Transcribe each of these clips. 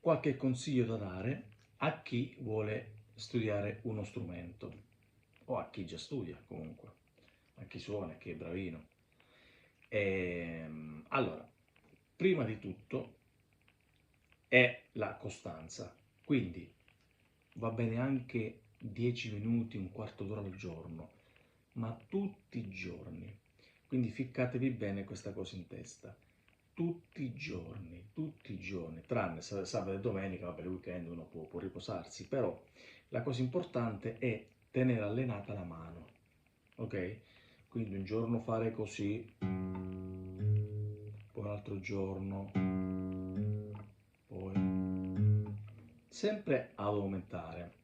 qualche consiglio da dare a chi vuole studiare uno strumento o a chi già studia comunque, a chi suona, a chi è bravino. Allora, prima di tutto è la costanza, quindi va bene anche 10 minuti, un quarto d'ora al giorno, ma tutti i giorni. Quindi ficcatevi bene questa cosa in testa. Tutti i giorni, tranne sabato e domenica, vabbè, il weekend uno può riposarsi, però la cosa importante è tenere allenata la mano, ok? Quindi un giorno fare così, poi un altro giorno, poi sempre ad aumentare.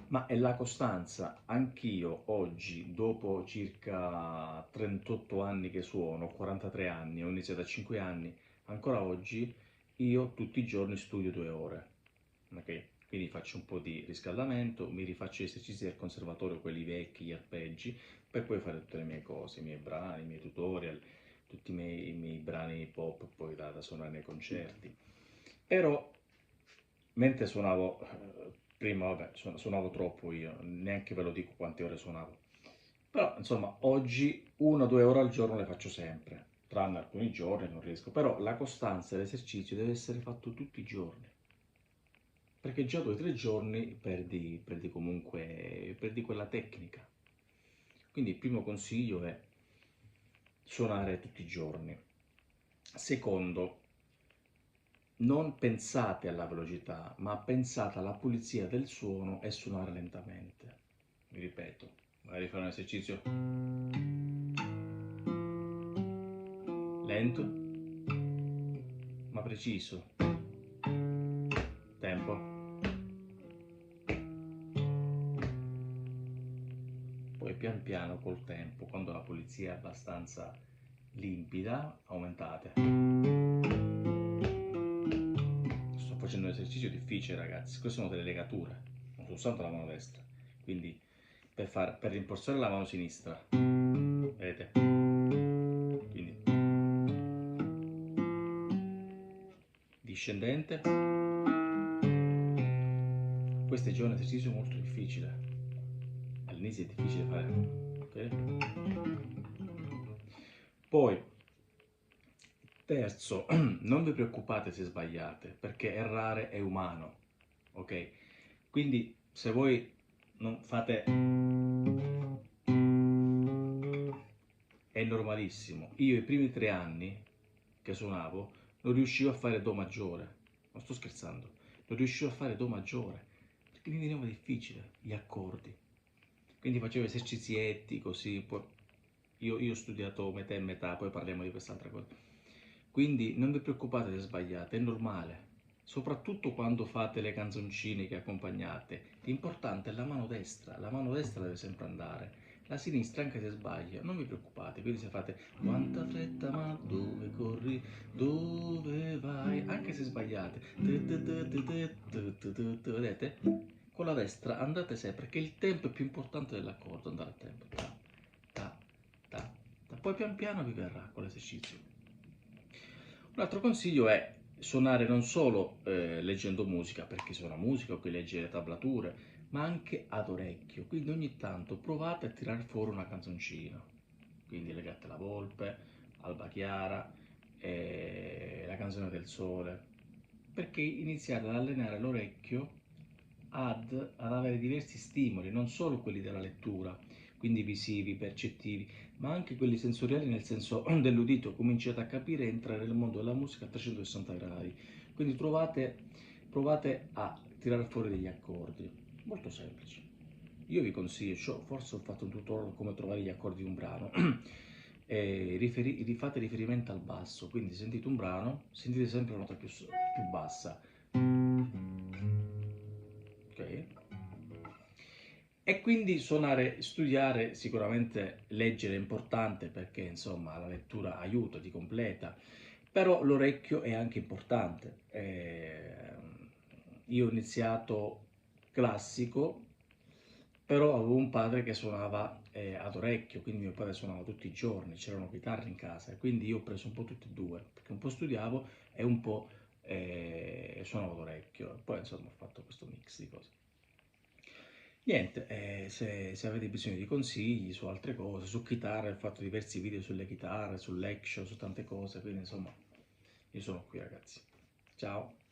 Ma è la costanza. Anch'io oggi, dopo circa 38 anni che suono, 43 anni, ho iniziato a 5 anni, ancora oggi io tutti i giorni studio 2 ore. Ok? Quindi faccio un po' di riscaldamento, mi rifaccio gli esercizi del conservatorio, quelli vecchi, gli arpeggi, per poi fare tutte le mie cose, i miei brani, i miei tutorial, tutti i miei brani pop poi da suonare nei concerti. Però mentre suonavo, prima vabbè, suonavo troppo io, neanche ve lo dico quante ore suonavo. Però insomma, oggi 1 o 2 ore al giorno le faccio sempre, tranne alcuni giorni non riesco. Però la costanza dell'esercizio deve essere fatto tutti i giorni, perché già 2 o 3 giorni perdi comunque, perdi quella tecnica. Quindi il primo consiglio è suonare tutti i giorni. Secondo, non pensate alla velocità, ma pensate alla pulizia del suono e suonare lentamente. Mi ripeto, magari fare un esercizio lento, ma preciso. Tempo. Poi pian piano col tempo, quando la pulizia è abbastanza limpida, aumentate. Sto facendo un esercizio difficile, ragazzi. Queste sono delle legature, non sto usando la mano destra. Quindi per rinforzare la mano sinistra, vedete? Quindi discendente. Questo è già un esercizio molto difficile. All'inizio è difficile fare, ok? Poi, terzo, non vi preoccupate se sbagliate, perché errare è umano, ok? Quindi se voi non fate, è normalissimo. Io i primi 3 anni che suonavo non riuscivo a fare Do maggiore, non sto scherzando, non riuscivo a fare Do maggiore, perché mi veniva difficile gli accordi. Quindi facevo esercizietti così, poi io ho studiato metà e metà, poi parliamo di quest'altra cosa. Quindi non vi preoccupate se sbagliate, è normale, soprattutto quando fate le canzoncine che accompagnate. L'importante è la mano destra deve sempre andare, la sinistra anche se sbaglia, non vi preoccupate, quindi se fate quanta fretta ma dove corri, dove vai, anche se sbagliate, vedete? Con la destra andate sempre, perché il tempo è più importante dell'accordo, andare a tempo. Ta, ta, ta, ta. Poi pian piano vi verrà con l'esercizio. Un altro consiglio è suonare non solo leggendo musica, per chi suona musica o chi legge le tablature, ma anche ad orecchio. Quindi ogni tanto provate a tirare fuori una canzoncina. Quindi Le gatte e la volpe, Alba Chiara, La canzone del sole, perché iniziate ad allenare l'orecchio ad avere diversi stimoli, non solo quelli della lettura, quindi visivi, percettivi, ma anche quelli sensoriali nel senso dell'udito, cominciate a capire e entrare nel mondo della musica a 360 gradi. Quindi provate a tirare fuori degli accordi, molto semplici. Io vi consiglio, forse ho fatto un tutorial come trovare gli accordi di un brano, fate riferimento al basso, quindi sentite un brano, sentite sempre la nota più bassa, ok? E quindi suonare, studiare, sicuramente leggere è importante perché insomma la lettura aiuta, ti completa, però l'orecchio è anche importante. Io ho iniziato classico, però avevo un padre che suonava ad orecchio, quindi mio padre suonava tutti i giorni, c'erano chitarre in casa, e quindi io ho preso un po' tutti e due, perché un po' studiavo e un po' suonavo l'orecchio, e poi insomma ho fatto questo mix di cose. Niente, se avete bisogno di consigli su altre cose, su chitarre, ho fatto diversi video sulle chitarre, sull'action, su tante cose, quindi insomma io sono qui ragazzi. Ciao!